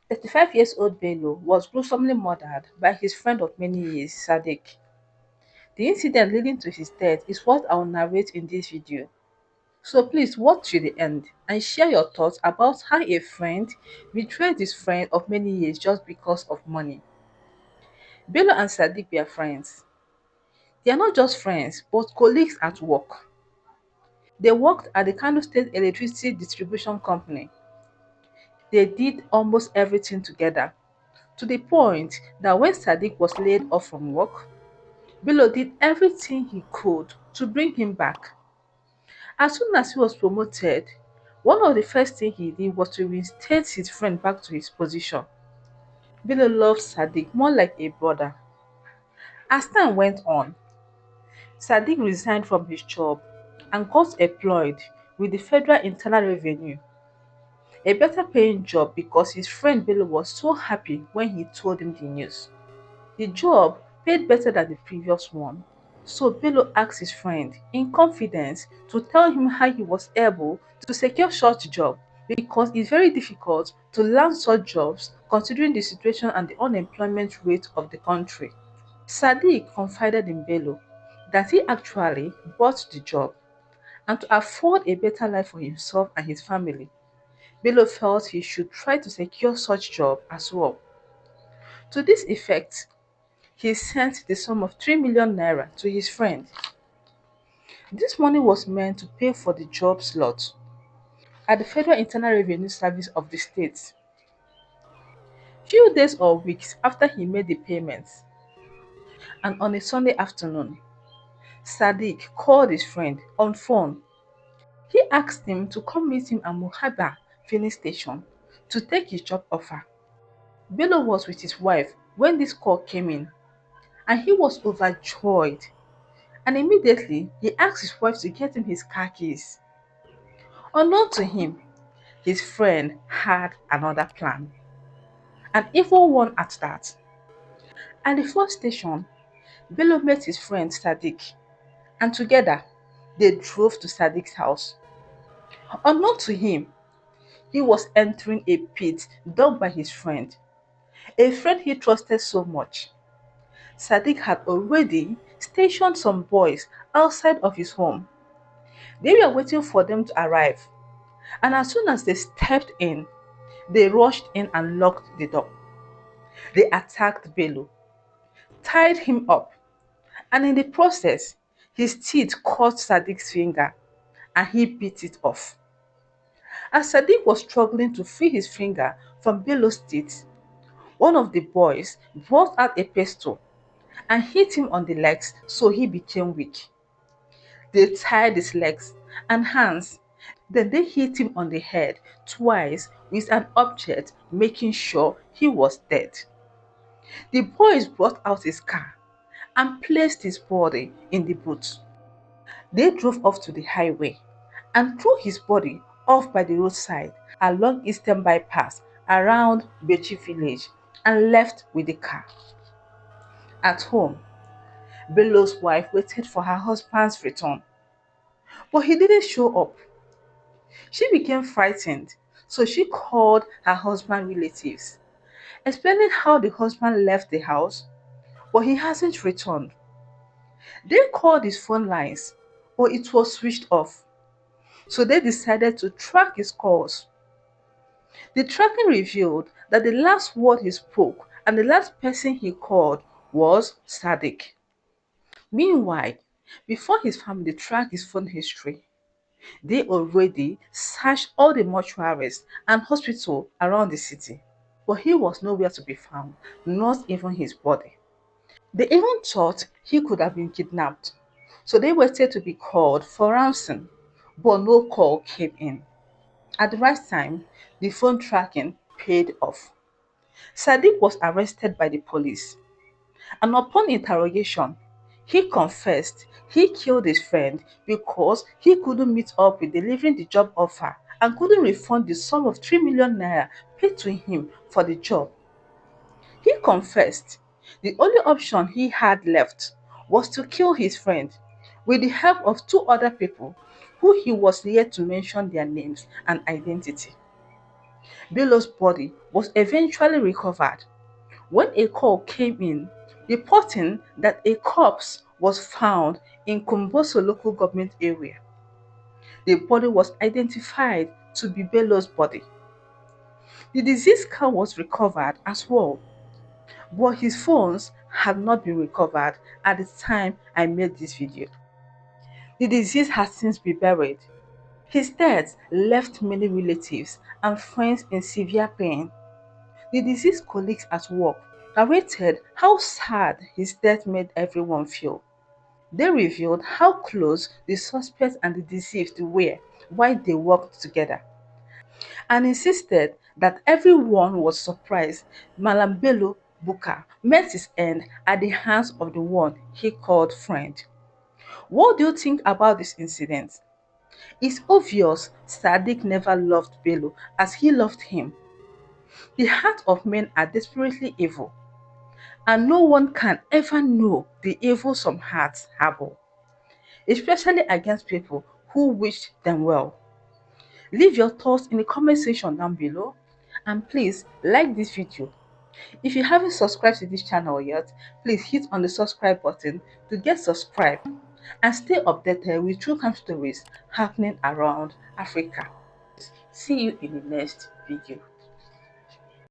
35 years old Bello was gruesomely murdered by his friend of many years, Sadiq. The incident leading to his death is what I will narrate in this video. So please watch to the end and share your thoughts about how a friend betrayed his friend of many years just because of money. Bello and Sadiq were friends. They are not just friends, but colleagues at work. They worked at the Kano State Electricity Distribution Company. They did almost everything together, to the point that when Sadiq was laid off from work, Bello did everything he could to bring him back. As soon as he was promoted, one of the first things he did was to reinstate his friend back to his position. Bello loved Sadiq more like a brother. As time went on, Sadiq resigned from his job and got employed with the Federal Internal Revenue, a better paying job because his friend Bello was so happy when he told him the news. The job paid better than the previous one, so Bello asked his friend in confidence to tell him how he was able to secure such job because it's very difficult to land such jobs considering the situation and the unemployment rate of the country. Sadiq confided in Bello that he actually bought the job and to afford a better life for himself and his family. Bello felt he should try to secure such job as well. To this effect, he sent the sum of 3 million naira to his friend. This money was meant to pay for the job slot at the Federal Internal Revenue Service of the state. Few days or weeks after he made the payments, and on a Sunday afternoon, Sadiq called his friend on phone. He asked him to come meet him at Muhaba filling station to take his job offer. Bello was with his wife when this call came in, and he was overjoyed. And immediately he asked his wife to get him his car keys. Unknown to him, his friend had another plan, an evil one at that. At the first station, Bello met his friend Sadiq, and together they drove to Sadiq's house. Unknown to him, he was entering a pit dug by his friend, a friend he trusted so much. Sadiq had already stationed some boys outside of his home. They were waiting for them to arrive, and as soon as they stepped in, they rushed in and locked the door. They attacked Bello, tied him up, and in the process, his teeth caught Sadiq's finger and he bit it off. As Sadiq was struggling to free his finger from Bello's teeth, one of the boys brought out a pistol and hit him on the legs so he became weak. They tied his legs and hands, then they hit him on the head twice with an object, making sure he was dead. The boys brought out his car and placed his body in the boot. They drove off to the highway and threw his body off by the roadside along Eastern Bypass around Bechi village and left with the car. At home, Bello's wife waited for her husband's return, but he didn't show up. She became frightened, so she called her husband's relatives, explaining how the husband left the house, but he hasn't returned. They called his phone lines, but it was switched off. So they decided to track his calls. The tracking revealed that the last word he spoke and the last person he called was Sadiq. Meanwhile, before his family tracked his phone history, they already searched all the mortuaries and hospitals around the city. But he was nowhere to be found, not even his body. They even thought he could have been kidnapped. So they waited to be called for ransom, but no call came in. At the right time, the phone tracking paid off. Sadiq was arrested by the police, and upon interrogation, he confessed he killed his friend because he couldn't meet up with delivering the job offer and couldn't refund the sum of 3 million naira paid to him for the job. He confessed the only option he had left was to kill his friend with the help of two other people who he was yet to mention their names and identity. Bello's body was eventually recovered when a call came in reporting that a corpse was found in Kumboso local government area. The body was identified to be Bello's body. The deceased car was recovered as well, but his phones had not been recovered at the time I made this video. The deceased has since been buried. His death left many relatives and friends in severe pain. The deceased colleagues at work narrated how sad his death made everyone feel. They revealed how close the suspect and the deceased were while they worked together and insisted that everyone was surprised Mallam Bello Bukar met his end at the hands of the one he called friend. What do you think about this incident? It's obvious Sadiq never loved Bello as he loved him. The hearts of men are desperately evil, and no one can ever know the evil some hearts harbor, especially against people who wish them well. Leave your thoughts in the comment section down below, and please like this video. If you haven't subscribed to this channel yet, please hit on the subscribe button to get subscribed and stay updated with true crime stories happening around Africa. See you in the next video.